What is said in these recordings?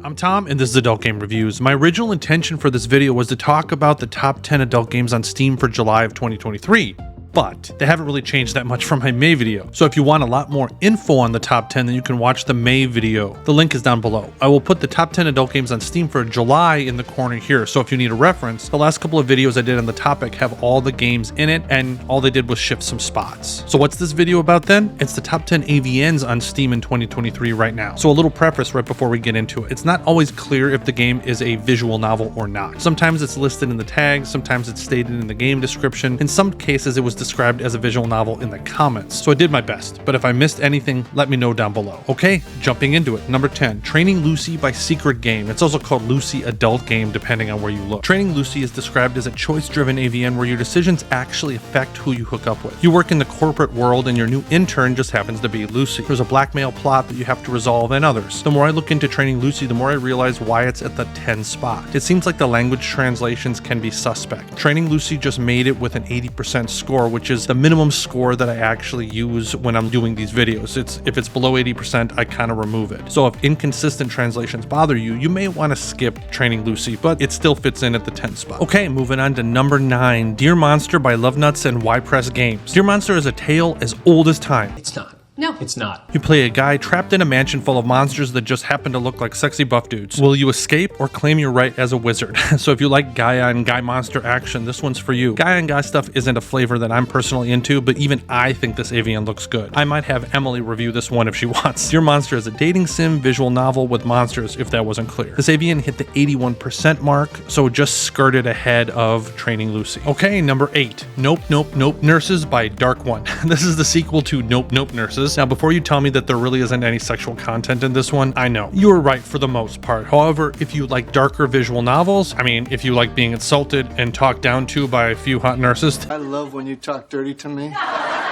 I'm Tom, and this is Adult Game Reviews. My original intention for this video was to talk about the top 10 adult games on Steam for July of 2023. But they haven't really changed that much from my May video. So if you want a lot more info on the top 10, then you can watch the May video. The link is down below. I will put the top 10 adult games on Steam for July in the corner here. So if you need a reference, the last couple of videos I did on the topic have all the games in it, and all they did was shift some spots. So what's this video about then? It's the top 10 AVNs on Steam in 2023 right now. So a little preface right before we get into it. It's not always clear if the game is a visual novel or not. Sometimes it's listed in the tags, sometimes it's stated in the game description. In some cases, it was described as a visual novel in the comments, so I did my best, but if I missed anything, let me know down below. Okay, jumping into it. Number 10, Training Lucy by Secret Game. It's also called Lucy Adult Game depending on where you look. Training Lucy is described as a choice-driven AVN where your decisions actually affect who you hook up with. You work in the corporate world and your new intern just happens to be Lucy. There's a blackmail plot that you have to resolve and others. The more I look into Training Lucy, the more I realize why it's at the 10 spot. It seems like the language translations can be suspect. Training Lucy just made it with an 80% score, which is the minimum score that I actually use when I'm doing these videos. If it's below 80%, I kind of remove it. So if inconsistent translations bother you, you may want to skip Training Lucy, but it still fits in at the 10th spot. Okay, moving on to number 9, Dear Monster by Love Nuts and Y-Press Games. Dear Monster is a tale as old as time. It's not. No. It's not. You play a guy trapped in a mansion full of monsters that just happen to look like sexy buff dudes. Will you escape or claim your right as a wizard? So if you like guy on guy monster action, this one's for you. Guy on guy stuff isn't a flavor that I'm personally into, but even I think this AVN looks good. I might have Emily review this one if she wants. Dear Monster is a dating sim visual novel with monsters, if that wasn't clear. This AVN hit the 81% mark, so it just skirted ahead of Training Lucy. Okay, number 8, Nope Nope Nope Nurses by Dark One. This is the sequel to Nope Nope Nurses. Now, before you tell me that there really isn't any sexual content in this one, I know. You were right for the most part. However, if you like darker visual novels, I mean, if you like being insulted and talked down to by a few hot nurses, I love when you talk dirty to me.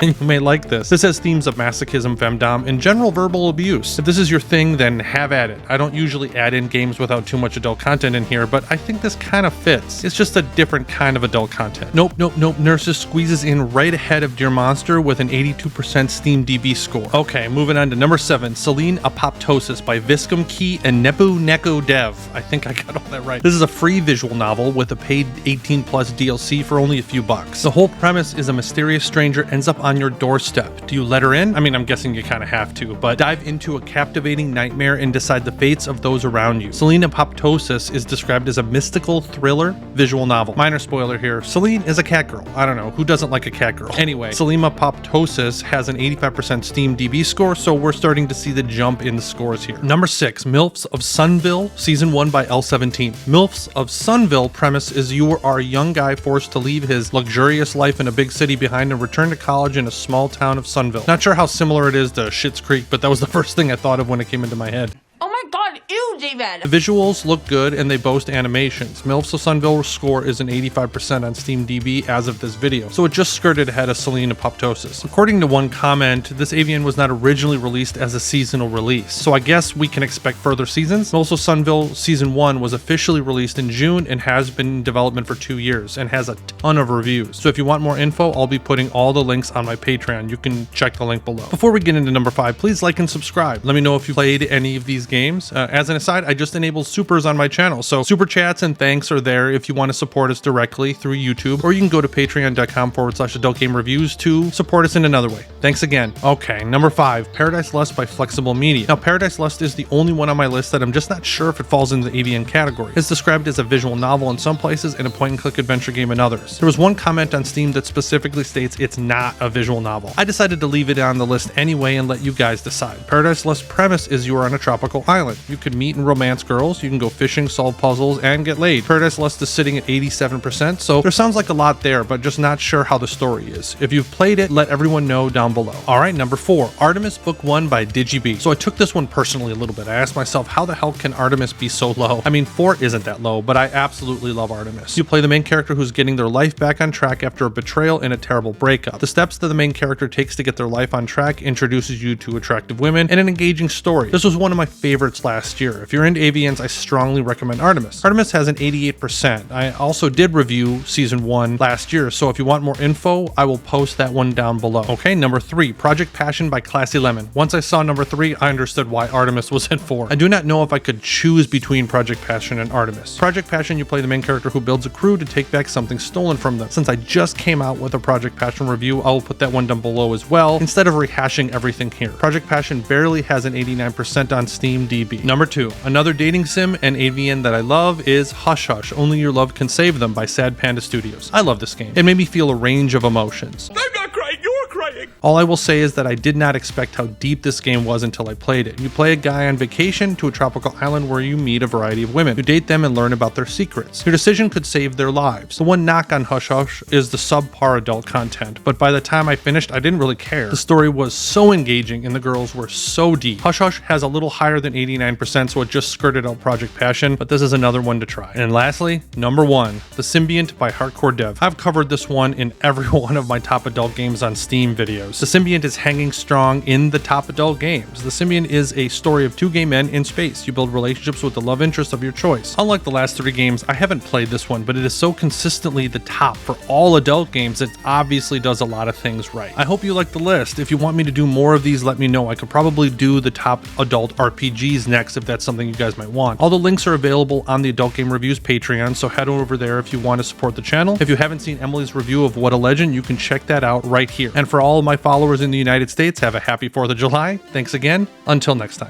and you may like this. This has themes of masochism, femdom, and general verbal abuse. If this is your thing, then have at it. I don't usually add in games without too much adult content in here, but I think this kind of fits. It's just a different kind of adult content. Nope Nope Nope Nurses squeezes in right ahead of Dear Monster with an 82% Steam DB score. Okay, moving on to number 7, Selene Apoptosis by Viscum Key and Nebu Neko Dev. I think I got all that right. This is a free visual novel with a paid 18 plus DLC for only a few bucks. The whole premise is a mysterious stranger ends up on your doorstep. Do you let her in? I mean, I'm guessing you kind of have to, but dive into a captivating nightmare and decide the fates of those around you. Selene Apoptosis is described as a mystical thriller visual novel. Minor spoiler here, Selene is a cat girl. I don't know, who doesn't like a cat girl? Anyway, Selene Apoptosis has an 85% Steam DB score, so we're starting to see the jump in the scores here. Number 6, MILFs of Sunville, Season 1 by L17. MILFs of Sunville premise is you are a young guy forced to leave his luxurious life in a big city behind and return to college in a small town of Sunville. Not sure how similar it is to Schitt's Creek, but that was the first thing I thought of when it came into my head. Oh my god, ew, David! The visuals look good and they boast animations. MILFs of Sunville score is an 85% on Steam DB as of this video, so it just skirted ahead of Selene Apoptosis. According to one comment, this AVN was not originally released as a seasonal release, so I guess we can expect further seasons. MILFs of Sunville Season 1 was officially released in June and has been in development for 2 years and has a ton of reviews. So if you want more info, I'll be putting all the links on my Patreon. You can check the link below. Before we get into number 5, please like and subscribe. Let me know if you played any of these games. As an aside, I just enabled supers on my channel, so super chats and thanks are there if you want to support us directly through YouTube, or you can go to patreon.com/Adult Game Reviews to support us in another way. Thanks again. Okay, number 5, Paradise Lust by Flexible Media. Now, Paradise Lust is the only one on my list that I'm just not sure if it falls into the AVN category. It's described as a visual novel in some places and a point-and-click adventure game in others. There was one comment on Steam that specifically states it's not a visual novel. I decided to leave it on the list anyway and let you guys decide. Paradise Lust premise is you are on a tropical island. You can meet and romance girls, you can go fishing, solve puzzles, and get laid. Paradise Lust is sitting at 87%, so there sounds like a lot there, but just not sure how the story is. If you've played it, let everyone know down below. Alright, number 4, Artemis Book 1 by DigiB. So I took this one personally a little bit. I asked myself, how the hell can Artemis be so low? I mean, 4 isn't that low, but I absolutely love Artemis. You play the main character who's getting their life back on track after a betrayal and a terrible breakup. The steps that the main character takes to get their life on track introduces you to attractive women and an engaging story. This was one of my favorites last year. If you're you're into AVNs, I strongly recommend Artemis. Artemis has an 88%. I also did review season 1 last year, so if you want more info, I will post that one down below. Okay, number 3, Project Passion by Classy Lemon. Once I saw number 3, I understood why Artemis was at 4. I do not know if I could choose between Project Passion and Artemis. Project Passion, you play the main character who builds a crew to take back something stolen from them. Since I just came out with a Project Passion review, I will put that one down below as well, instead of rehashing everything here. Project Passion barely has an 89% on Steam DB. Number 2, another dating sim and AVN that I love is Hush Hush, Only Your Love Can Save Them by Sad Panda Studios. I love this game. It made me feel a range of emotions. I'm not crying, you're crying! All I will say is that I did not expect how deep this game was until I played it. You play a guy on vacation to a tropical island where you meet a variety of women. You date them and learn about their secrets. Your decision could save their lives. The one knock on Hush Hush is the subpar adult content, but by the time I finished, I didn't really care. The story was so engaging and the girls were so deep. Hush Hush has a little higher than 89%, so it just skirted out Project Passion, but this is another one to try. And lastly, number 1, The Symbiont by Hardcore Dev. I've covered this one in every one of my top adult games on Steam videos. The Symbiont is hanging strong in the top adult games. The Symbiont is a story of 2 gay men in space. You build relationships with the love interest of your choice. Unlike the last 3 games, I haven't played this one, but it is so consistently the top for all adult games, it obviously does a lot of things right. I hope you like the list. If you want me to do more of these, let me know. I could probably do the top adult RPGs next if that's something you guys might want. All the links are available on the Adult Game Reviews Patreon, so head over there if you want to support the channel. If you haven't seen Emily's review of What a Legend, you can check that out right here. And for all of my followers in the United States, have a happy 4th of July. Thanks again. Until next time.